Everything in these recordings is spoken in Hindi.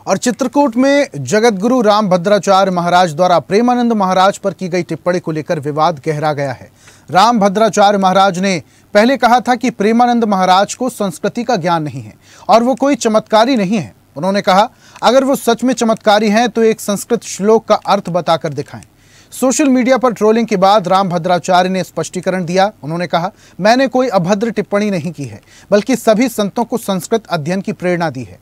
और चित्रकूट में जगतगुरु रामभद्राचार्य महाराज द्वारा प्रेमानंद महाराज पर की गई टिप्पणी को लेकर विवाद गहरा गया है। रामभद्राचार्य महाराज ने पहले कहा था कि प्रेमानंद महाराज को संस्कृति का ज्ञान नहीं है और वो कोई चमत्कारी नहीं है। उन्होंने कहा, अगर वो सच में चमत्कारी हैं तो एक संस्कृत श्लोक का अर्थ बताकर दिखाएं। सोशल मीडिया पर ट्रोलिंग के बाद रामभद्राचार्य ने स्पष्टीकरण दिया। उन्होंने कहा, मैंने कोई अभद्र टिप्पणी नहीं की है, बल्कि सभी संतों को संस्कृत अध्ययन की प्रेरणा दी है।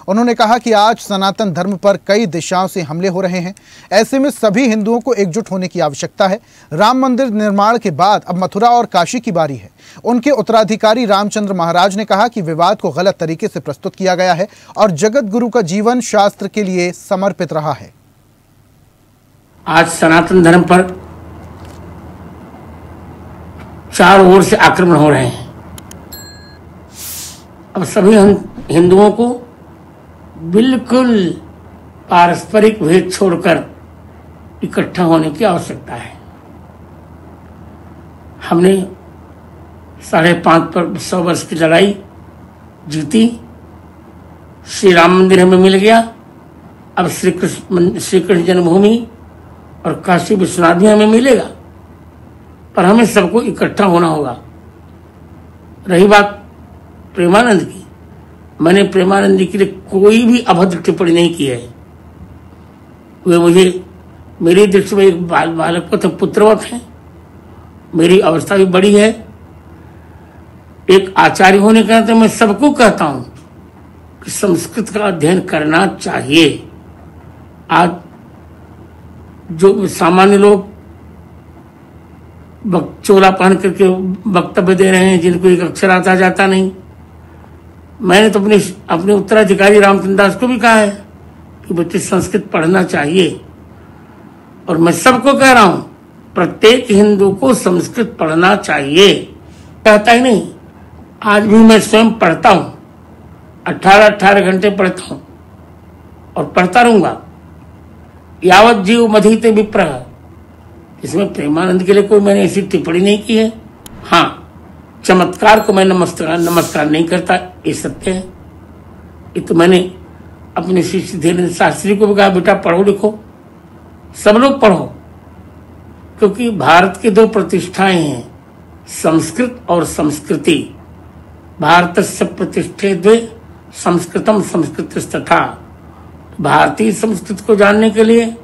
उन्होंने कहा कि आज सनातन धर्म पर कई दिशाओं से हमले हो रहे हैं, ऐसे में सभी हिंदुओं को एकजुट होने की आवश्यकता है। राम मंदिर निर्माण के बाद अब मथुरा और काशी की बारी है। उनके उत्तराधिकारी रामचंद्र महाराज ने कहा कि विवाद को गलत तरीके से प्रस्तुत किया गया है और जगत गुरु का जीवन शास्त्र के लिए समर्पित रहा है। आज सनातन धर्म पर चारों ओर से आक्रमण हो रहे हैं। अब सभी हिंदुओं को बिल्कुल पारस्परिक भेद छोड़कर इकट्ठा होने की आवश्यकता है। हमने 5.5 पर 100 वर्ष की लड़ाई जीती, श्री राम मंदिर हमें मिल गया। अब श्री कृष्ण जन्मभूमि और काशी विश्वनाथ भी हमें मिलेगा, पर हमें सबको इकट्ठा होना होगा। रही बात प्रेमानंद की, मैंने प्रेमानंद जी के लिए कोई भी अभद्र टिप्पणी नहीं की है। वे मुझे मेरी दृष्टि में एक बालक को तो पुत्रवत है। मेरी अवस्था भी बड़ी है। एक आचार्य होने के नाते मैं सबको कहता हूं कि संस्कृत का अध्ययन करना चाहिए। आज जो सामान्य लोग चोला पहन करके वक्तव्य दे रहे हैं, जिनको एक अक्षर आता जाता नहीं, मैंने तो अपने उत्तराधिकारी रामचंद्र दास को भी कहा है कि बच्चे संस्कृत पढ़ना चाहिए। और मैं सबको कह रहा हूं, प्रत्येक हिंदू को संस्कृत पढ़ना चाहिए। कहता ही नहीं, आज भी मैं स्वयं पढ़ता हूं, 18 घंटे पढ़ता हूं और पढ़ता रहूंगा। यावत जीव मधीते विप्रः, इसमें प्रेमानंद के लिए कोई मैंने ऐसी टिप्पणी नहीं की है। हाँ, चमत्कार को मैं नमस्कार नहीं करता, ये सत्य है। ये तो मैंने अपने शिष्य धीरेन्द्र शास्त्री को भी कहा, बेटा पढ़ो लिखो, सब लोग पढ़ो, क्योंकि भारत की 2 प्रतिष्ठाएं हैं, संस्कृत और संस्कृति। भारतस्य प्रतिष्ठे 2 संस्कृतम संस्कृतस्तथा। भारतीय संस्कृत को जानने के लिए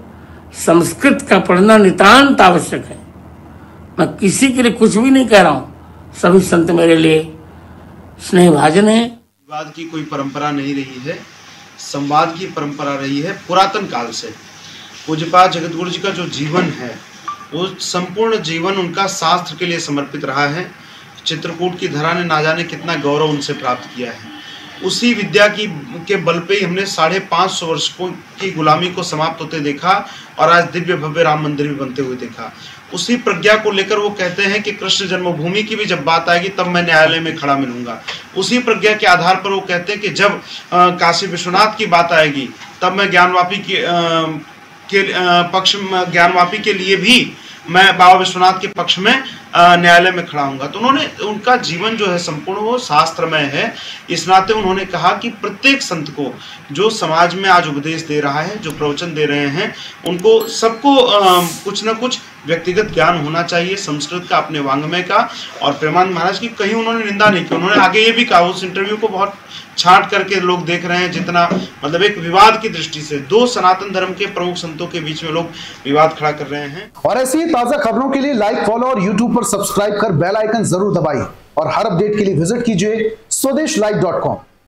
संस्कृत का पढ़ना नितांत आवश्यक है। मैं किसी के लिए कुछ भी नहीं कह रहा हूं, सभी संत मेरे लिए स्नेहभाजन है। विवाद की कोई परंपरा नहीं रही है, संवाद की परंपरा रही है पुरातन काल से। पूज्यपाद जगतगुरु जी का जो जीवन है, वो संपूर्ण जीवन उनका शास्त्र के लिए समर्पित रहा है। चित्रकूट की धरा ने ना जाने कितना गौरव उनसे प्राप्त किया है। उसी विद्या के बल पे ही हमने 550 वर्ष की गुलामी को समाप्त होते देखा और आज दिव्य भव्य राम मंदिर भी बनते हुए देखा। उसी प्रज्ञा को लेकर वो कहते हैं कि कृष्ण जन्मभूमि की भी जब बात आएगी तब मैं न्यायालय में खड़ा मिलूंगा। उसी प्रज्ञा के आधार पर वो कहते हैं कि जब काशी विश्वनाथ की बात आएगी तब मैं ज्ञानवापी के लिए भी मैं बाबा विश्वनाथ के पक्ष में न्यायालय में खड़ा हूंगा। तो उन्होंने, उनका जीवन जो है संपूर्ण वो शास्त्रमय है। इस नाते उन्होंने कहा कि प्रत्येक संत को जो समाज में आज उपदेश दे रहा है, जो प्रवचन दे रहे हैं, उनको सबको कुछ न कुछ व्यक्तिगत ज्ञान होना चाहिए संस्कृत का, अपने वांग्मय का। और प्रेमानंद महाराज की कहीं उन्होंने निंदा नहीं की। उन्होंने आगे ये भी कहा, उस इंटरव्यू को बहुत छांट करके लोग देख रहे हैं, जितना मतलब एक विवाद की दृष्टि से 2 सनातन धर्म के प्रमुख संतों के बीच में लोग विवाद खड़ा कर रहे हैं। और ऐसी ही ताजा खबरों के लिए लाइक, फॉलो और यूट्यूब पर सब्सक्राइब कर बेल आइकन जरूर दबाइए और हर अपडेट के लिए विजिट कीजिए स्वदेशलाइव.com।